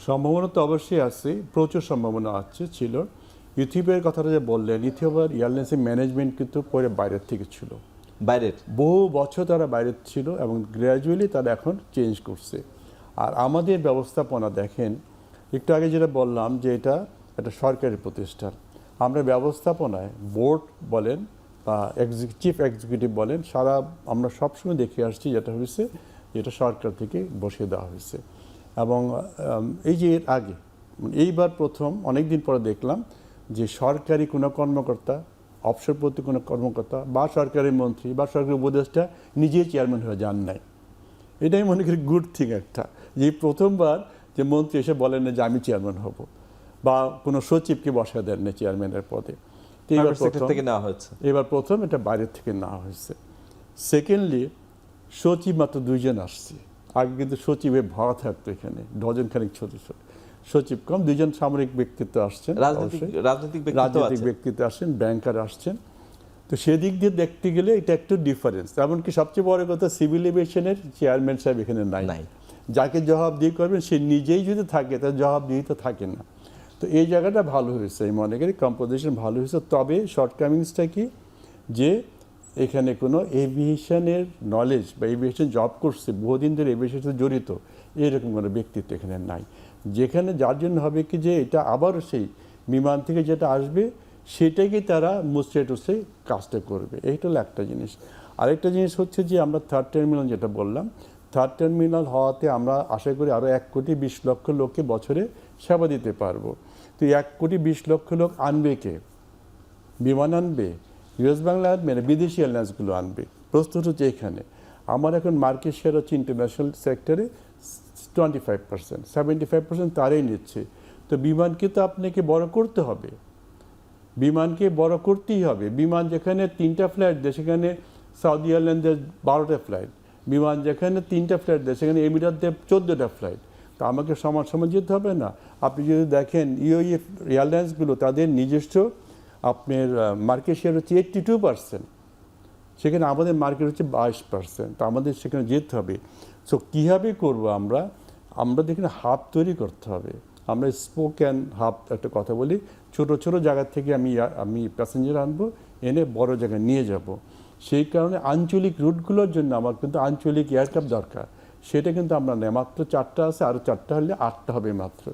সম্ভাবনা তো অবশ্যই আছে, প্রচুর সম্ভাবনা ছিল। ইথিওপিয়ার কথাটা যে বললেন, ইথিওপিয়ার এয়ারলাইন্সের ম্যানেজমেন্ট কিন্তু পরে বাইরের থেকে ছিল, বাইরের বহু বছর তারা বাইরের ছিল এবং গ্র্যাজুয়ালি তারা এখন চেঞ্জ করছে। আর আমাদের ব্যবস্থাপনা দেখেন, একটু আগে যেটা বললাম যে এটা একটা সরকারি প্রতিষ্ঠান, আমরা ব্যবস্থাপনায় বোর্ড বলেন বা চিফ এক্সিকিউটিভ বলেন, আমরা সবসময় দেখে আসছি যেটা হয়েছে, যেটা সরকার থেকে বসিয়ে দেওয়া হয়েছে। এবং এই যে এর আগে এইবার প্রথম অনেক দিন পরে দেখলাম যে সরকারি কোনো কর্মকর্তা, অবসরপ্রাপ্ত কোনো কর্মকর্তা বা সরকারি মন্ত্রী বা সরকারি উপদেষ্টা নিজেই চেয়ারম্যান হয়ে যান নাই। এটাই মনে করি গুড থিং একটা, যে প্রথমবার যে মন্ত্রী এসে বলেন না যে আমি চেয়ারম্যান হব, বা কোনো সচিবকে বসা দেন না চেয়ারম্যানের পদে। এবার প্রথম এটা বাইরের থেকে নেওয়া হয়েছে। সেকেন্ডলি, সচিব মাত্র 2 জন আসছে। আগে কিন্তু সচিবে ভরা থাকতো, এখানে ডজন খানিক সচিব কম, 2 জন সামরিক ব্যক্তিত্ব আসছেন, রাজনৈতিক ব্যক্তিত্ব আসছেন, ব্যাংকার আসছেন। তো সেদিক দিয়ে দেখতে গেলে এটা একটু ডিফারেন্স। এমনকি সবচেয়ে বড় কথা, সিভিল এভিয়েশনের চেয়ারম্যান সাহেব এখানে নাই। যাকে জবাবদিহি করবেন সে নিজেই যদি থাকে, তার জবাবদিহি তো থাকে না। তো এই জায়গাটা ভালো হয়েছে, আমি মনে করি কম্পোজিশন ভালো হয়েছে। তবে শর্টকামিংসটা কি, যে এখানে কোনো এভিয়েশনের নলেজ বা এভিয়েশন জব করছে, বহুদিন ধরে এভিয়েশনের সাথে জড়িত, এরকম কোনো ব্যক্তিত্ব এখানে নাই। যেখানে যার জন্য হবে কি, যে এটা আবারও সেই বিমান থেকে যেটা আসবে সেটাকে তারা মুছে টুছে কাজটা করবে। এইটা হলো একটা জিনিস। আরেকটা জিনিস হচ্ছে যে আমরা থার্ড টার্মিনাল যেটা বললাম, থার্ড টার্মিনাল হওয়াতে আমরা আশা করি আরও 1,20,00,000 লোককে বছরে সেবা দিতে পারবো। তো 1,20,00,000 লোক আনবে কে? বিমান আনবে, ইউএস বাংলা আনবে না বিদেশি এয়ারলাইন্সগুলো আনবে? প্রশ্ন হচ্ছে এখানে। আমার এখন মার্কেট শেয়ার হচ্ছে ইন্টারন্যাশনাল সেক্টরে 25%, 75% তারাই নিচ্ছে। তো বিমানকে তো আপনাকে বড় করতে হবে, বিমানকে বড় করতেই হবে। বিমান যেখানে 3টা ফ্লাইট দেয় সেখানে সৌদি এয়ারলাইন্সের 12টা ফ্লাইট, বিমান যেখানে 3টা ফ্লাইট দেয় সেখানে এমিরাতদের 14টা ফ্লাইট। তো আমাকে সমান সমান যেতে হবে না? আপনি যদি দেখেন ইউএই এয়ারলাইন্সগুলো, তাদের নিজস্ব আপনার মার্কেট শেয়ার হচ্ছে 82%, সেখানে আমাদের মার্কেট হচ্ছে 22%। তো আমাদের সেখানে যেতে হবে। সো কীভাবে করবো আমরা দেখুন হাব তৈরি করতে হবে। আমরা স্পোক অ্যান্ড হাব একটা কথা বলি, ছোট ছোট জায়গা থেকে আমি প্যাসেঞ্জার আনবো, এনে বড় জায়গায় নিয়ে যাব। সেই কারণে আঞ্চলিক রুটগুলোর জন্য আমার কিন্তু আঞ্চলিক এয়ারক্রাফট দরকার। সেটা কিন্তু আমরা নেই, মাত্র 4টা আছে, আরও 4টা হলে 8টা হবে মাত্র।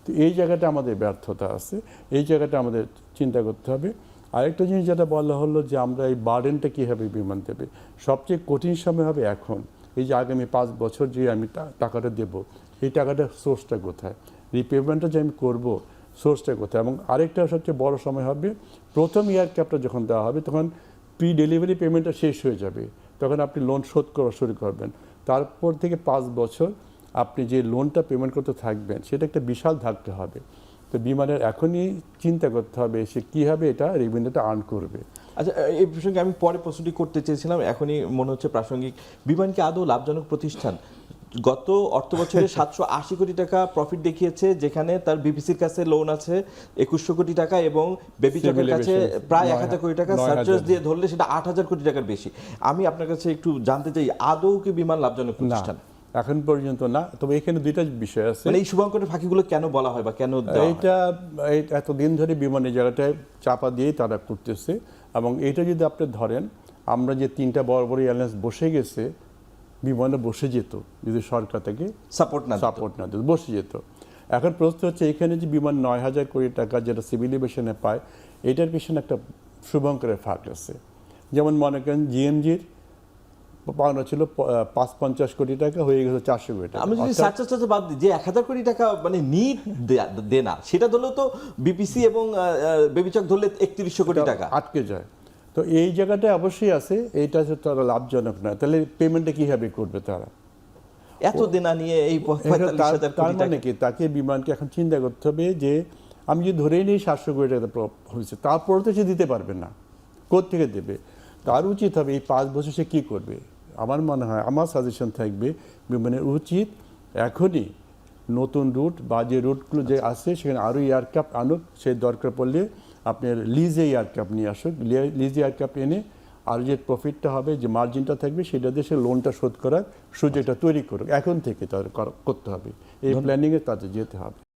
তো এই জায়গাটা আমাদের ব্যর্থতা আছে, এই জায়গাটা আমাদের চিন্তা করতে হবে। আরেকটা জিনিস যেটা বলা হলো যে আমরা এই বার্ডেনটা কীভাবে বিমান দেবে, সবচেয়ে কঠিন সময় হবে এখন। এই যে আগামী 5 বছর যে আমি টাকাটা দেবো, এই টাকাটা সোর্সটা কোথায়, রিপেমেন্টটা যে আমি করবো সোর্সটা কোথায়? এবং আরেকটা সবচেয়ে বড় সময় হবে, প্রথম এয়ারক্রাফটটা যখন দেওয়া হবে তখন প্রি ডেলিভারি পেমেন্টটা শেষ হয়ে যাবে, তখন আপনি লোন শোধ করা শুরু করবেন। তারপর থেকে 5 বছর আপনি যে লোনটা পেমেন্ট করতে থাকবেন, সেটা একটা বিশাল ধাক্কা হবে। তো বিমানের এখনই চিন্তা করতে হবে সে কীভাবে এটা রেভিনিউটা আর্ন করবে। আচ্ছা, এই প্রসঙ্গে আমি পরে প্রশ্নটি করতে চেয়েছিলাম, এখনই মনে হচ্ছে প্রাসঙ্গিক। বিমান কি আদৌ লাভজনক প্রতিষ্ঠান? গত অর্থ বছরে 780 কোটি টাকা প্রফিট দেখিয়েছে, যেখানে তার বিপিসির কাছে লোন আছে 2100 কোটি টাকা এবং বেবিচকের কাছে প্রায় 1000 কোটি টাকা, সার্চার্জ দিয়ে ধরলে সেটা 8000 কোটি টাকার বেশি। আমি আপনার কাছে একটু জানতে চাই, আদৌ কি বিমান লাভজনক প্রতিষ্ঠান? এখন পর্যন্ত না। তবে এখানে 2টা বিষয় আছে। এই শুভঙ্করের ফাঁকিগুলো কেন বলা হয় বা কেন এইটা এতদিন ধরে বিমানের জায়গাটায় চাপা দিয়েই তারা করতেছে। এবং এইটা যদি আপনি ধরেন, আমরা যে 3টা বড় বড় এয়ারলাইন্স বসে গেছে, বিমানে বসে যেত যদি সরকার থেকে সাপোর্ট না দিত, বসে যেত। এখন প্রশ্ন হচ্ছে এখানে যে বিমান 9,000 কোটি টাকা যেটা সিভিল এভিয়েশনে পায়, এটার পিছনে একটা শুভঙ্করের ফাঁক আছে। যেমন মনে করেন জিএমজির পাওনা ছিল 550 কোটি টাকা, হয়ে গেছে 400 কোটি টাকা। আমি যদি সার্চার্জ বাদ দিই, যে 1000 কোটি টাকা মানে নিট দেনা, সেটা ধরলেও তো বিপিসি এবং বেবিচক ধরলে 3100 কোটি টাকা আটকে যায়। তো এই জায়গাটা অবশ্যই আছে, এইটা তারা লাভজনক না। তাহলে পেমেন্টটা কীভাবে করবে তারা? এত দেনা নিয়ে এই 45,000 কোটি টাকা। কি তাকে বিমানকে এখন চিন্তা করতে হবে যে আমি যদি ধরেই নিই 700 কোটি টাকা হয়েছে, তারপরে তো সে দিতে পারবে না, কোত্থেকে দেবে? তার উচিত হবে এই 5 বছর সে কী করবে। আমার মনে হয়, আমার সাজেশন থাকবে বিমানের উচিত এখনই নতুন রুট বা যে রুটগুলো যে আছে সেখানে আরও এয়ারক্রাফট আনুক, সে দরকার পড়লে আপনার লিজে এয়ারক্রাফট নিয়ে আসুক, লিজে এয়ারক্রাফট এনে আর যে প্রফিটটা হবে, যে মার্জিনটা থাকবে, সেটা দিয়ে সে লোনটা শোধ করার সুযোগটা তৈরি করুক। এখন থেকে তাদের করতে হবে, এই প্ল্যানিংয়ে তাদের যেতে হবে।